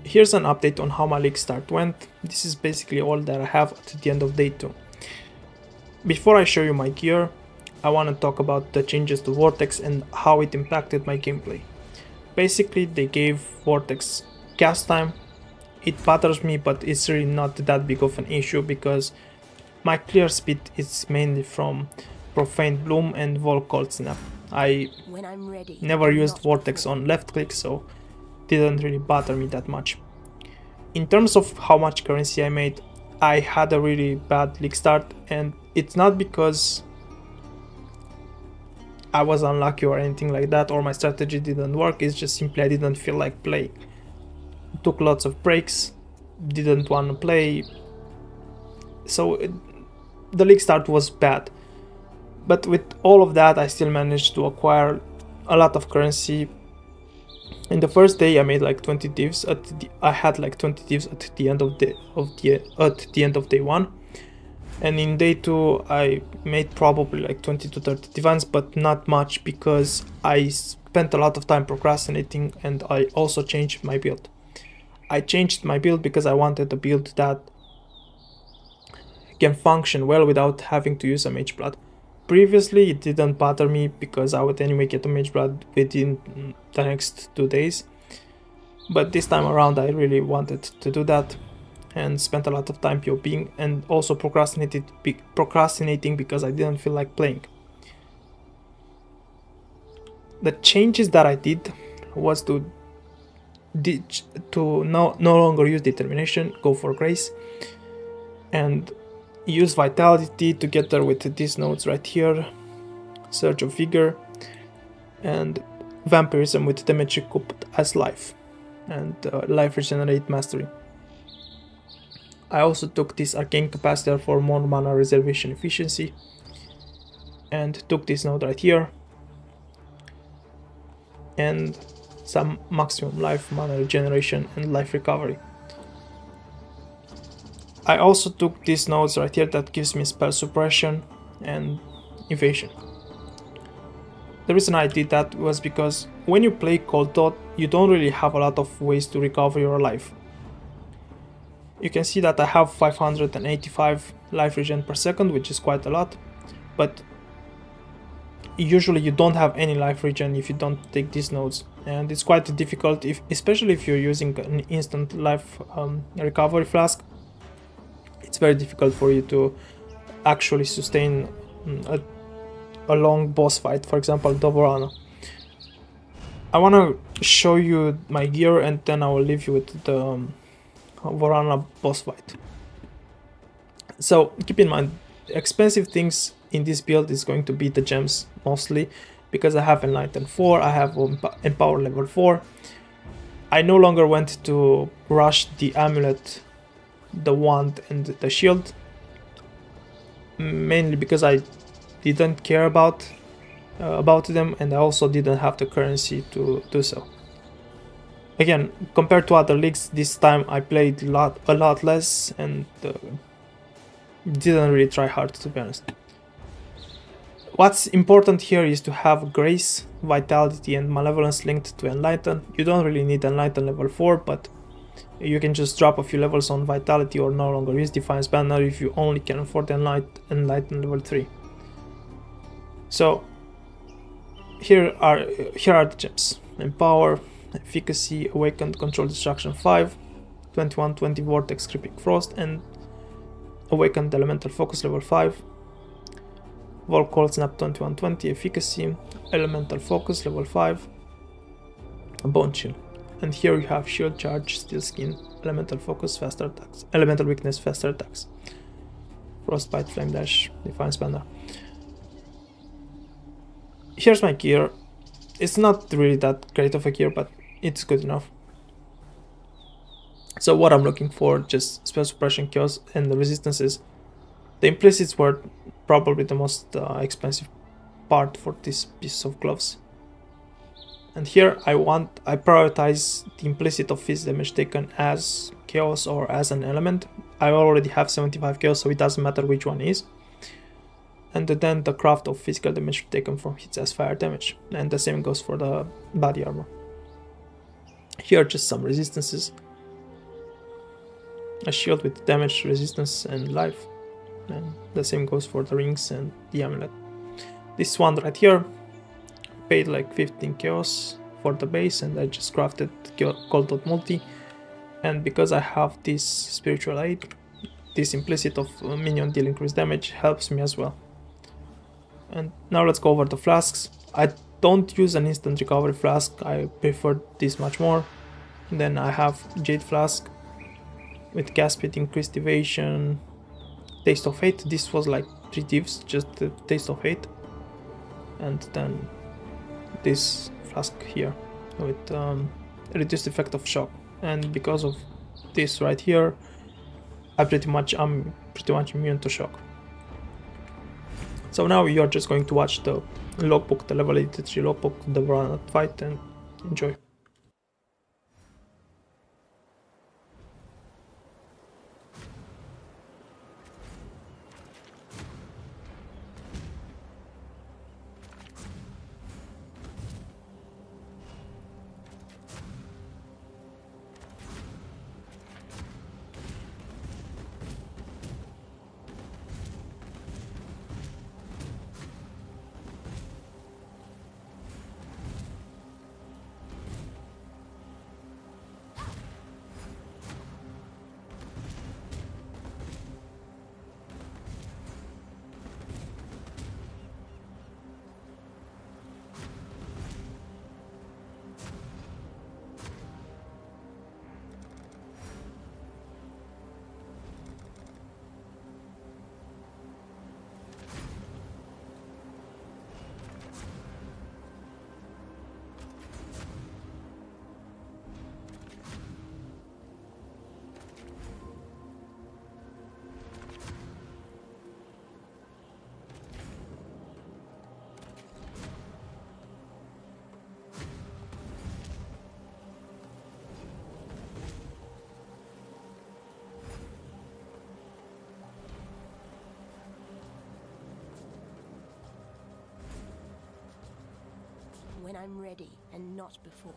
here's an update on how my league start went. This is basically all that I have at the end of day 2. Before I show you my gear, I want to talk about the changes to Vortex and how it impacted my gameplay. Basically, they gave Vortex cast time. It bothers me, but it's really not that big of an issue because my clear speed is mainly from Profane Bloom and Vol Cold Snap. I never used Vortex on left click, so didn't really bother me that much. In terms of how much currency I made, I had a really bad league start, and it's not because I was unlucky or anything like that, or my strategy didn't work. It's just simply I didn't feel like playing. Took lots of breaks, didn't want to play, so the league start was bad. But with all of that, I still managed to acquire a lot of currency. In the first day, I made like 20 divs. I had like 20 divs at the end of day 1, and in day 2, I made probably like 20 to 30 divans, but not much because I spent a lot of time procrastinating, and I also changed my build. I changed my build because I wanted a build that can function well without having to use a Mage Blood. Previously, it didn't bother me because I would anyway get a Mage Blood within the next 2 days. But this time around, I really wanted to do that and spent a lot of time PvPing and also procrastinating because I didn't feel like playing. The changes that I did was to no longer use Determination, go for Grace, and use Vitality together with these nodes right here, Surge of Vigor, and Vampirism with damage recouped as life, and Life Regenerate Mastery. I also took this Arcane Capacitor for more mana reservation efficiency, and took this node right here, and some maximum life, mana regeneration, and life recovery. I also took these nodes right here that gives me spell suppression and evasion. The reason I did that was because when you play Cold Thought, you don't really have a lot of ways to recover your life. You can see that I have 585 life regen per second, which is quite a lot, but usually you don't have any life regen if you don't take these nodes, and it's quite difficult, especially if you're using an instant life recovery flask. It's very difficult for you to actually sustain a long boss fight, for example the Vorana. I want to show you my gear and then I will leave you with the Vorana boss fight. So keep in mind, expensive things in this build is going to be the gems mostly, because I have Enlighten 4, I have Empower level 4. I no longer went to rush the amulet, the wand, and the shield, mainly because I didn't care about them, and I also didn't have the currency to do so. Again, compared to other leagues, this time I played a lot less and didn't really try hard, to be honest. What's important here is to have Grace, Vitality, and Malevolence linked to Enlighten. You don't really need Enlighten level 4, but you can just drop a few levels on Vitality or no longer use Defiance Banner if you only can afford Enlighten level 3. So here are the gems: Empower, Efficacy, Awakened, Control Destruction 5, 2120 Vortex, Creeping Frost, and Awakened Elemental Focus level 5. Vol Cold Snap 2120, Efficacy, Elemental Focus level 5, Bone Chill. And here you have Shield Charge, Steel Skin, Elemental Focus, Faster Attacks, Elemental Weakness, Faster Attacks, Frostbite, Flame Dash, Defiance Banner. Here's my gear. It's not really that great of a gear, but it's good enough. So what I'm looking for, just Spell Suppression, Chaos, and the Resistances. The Implicits were probably the most expensive part for this piece of gloves. And here I prioritize the implicit of physical damage taken as chaos or as an element. I already have 75 chaos, so it doesn't matter which one is. And then the craft of physical damage taken from hits as fire damage. And the same goes for the body armor. Here are just some resistances. a shield with damage, resistance, and life. And the same goes for the rings and the amulet. This one right here paid like 15 chaos for the base, and I just crafted Cold Dot Multi. And because I have this spiritual aid, this implicit of minion deal increased damage helps me as well. And now let's go over the flasks. I don't use an instant recovery flask, I prefer this much more. Then I have Jade Flask with cast speed, increased evasion, Taste of Hate. This was like 3 divs, just the Taste of Hate. And then this flask here with reduced effect of shock. And because of this right here, I'm pretty much immune to shock. So now you're just going to watch the logbook, the level 83 logbook, the Vorana fight, and enjoy. When I'm ready, and not before.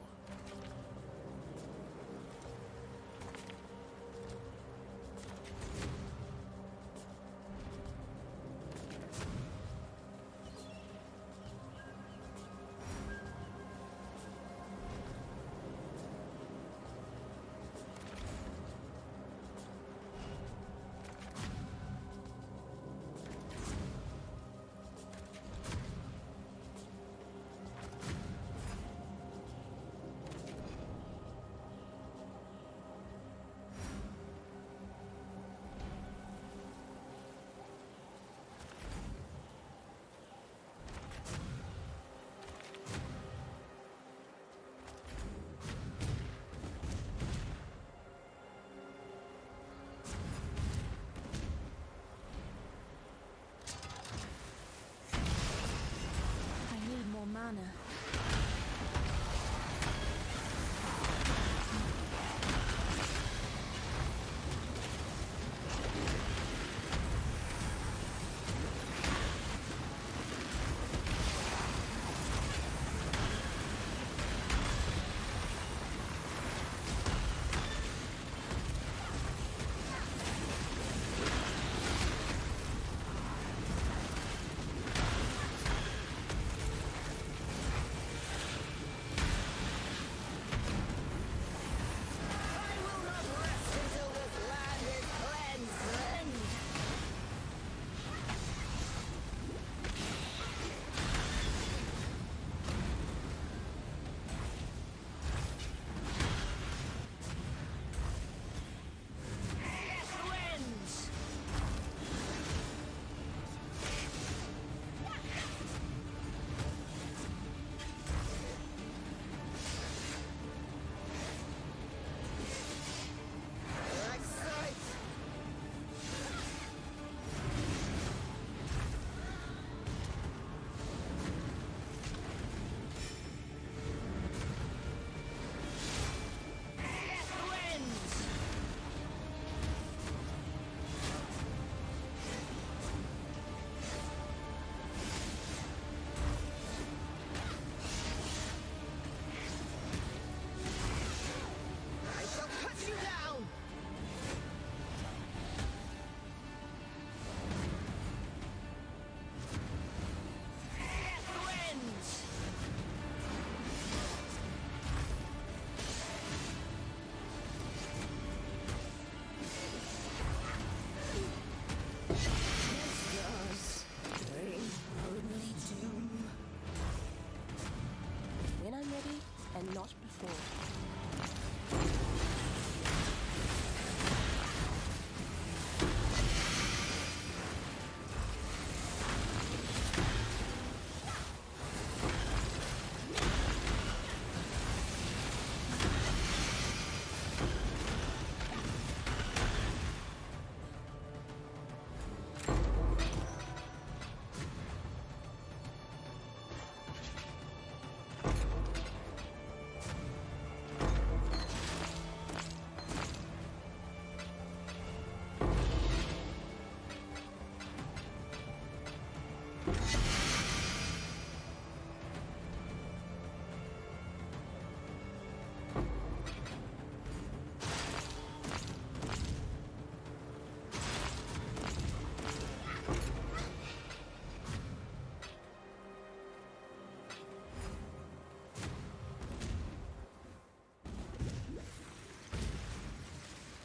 before.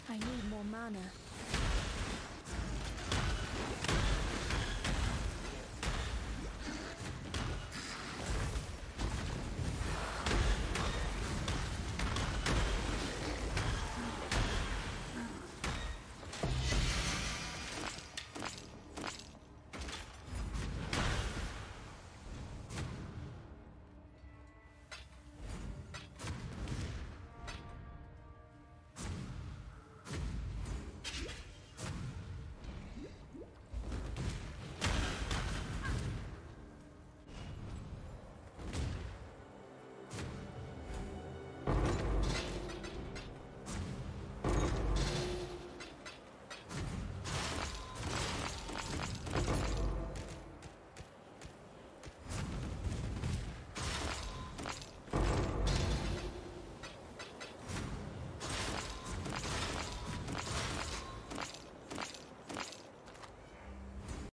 I need more mana.